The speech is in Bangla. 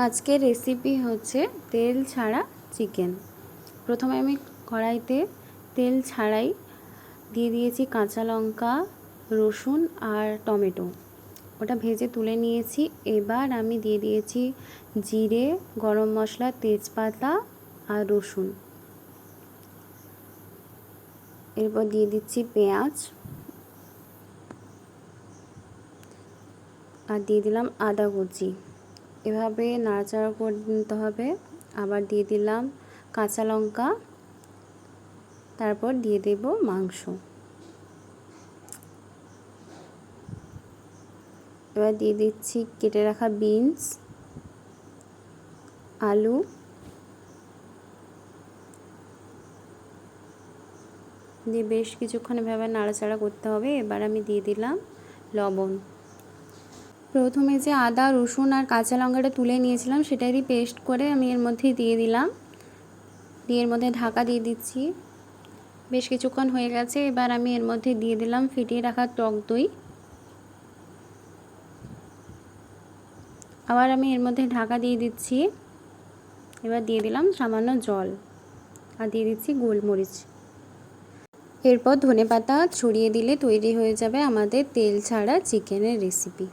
আজকের রেসিপি হচ্ছে তেল ছাড়া চিকেন। প্রথমে আমি কড়াইতে তেল ছাড়াই দিয়ে দিয়েছি কাঁচা লঙ্কা, রসুন আর টমেটো, ওটা ভেজে তুলে নিয়েছি। এবার আমি দিয়ে দিয়েছি জিরে, গরম মশলা, তেজপাতা আর রসুন। এরপর দিয়ে দিচ্ছি পেঁয়াজ আর দিয়ে দিলাম আদা কুচি। এভাবে নাড়াচাড়া করে নিতে হবে। আবার দিয়ে দিলাম কাঁচা লঙ্কা, তারপর দিয়ে দেব মাংস। এবার দিয়ে দিচ্ছি কেটে রাখা বিনস, আলু, দিয়ে বেশ কিছুক্ষণ এভাবে নাড়াচাড়া করতে হবে। এবার আমি দিয়ে দিলাম লবণ। প্রথমে যে আদা, রসুন আর কাঁচা লঙ্কাটা তুলে নিয়েছিলাম সেটারই পেস্ট করে আমি এর মধ্যে দিয়ে দিলাম, দিয়ে এর মধ্যে ঢাকা দিয়ে দিচ্ছি। বেশ কিছুক্ষণ হয়ে গেছে। এবার আমি এর মধ্যে দিয়ে দিলাম ফেটিয়ে রাখা টক দই। আবার আমি এর মধ্যে ঢাকা দিয়ে দিচ্ছি। এবার দিয়ে দিলাম সামান্য জল আর দিয়ে দিচ্ছি গোলমরিচ। এরপর ধনেপাতা ছড়িয়ে দিলে তৈরি হয়ে যাবে আমাদের তেল ছাড়া চিকেনের রেসিপি।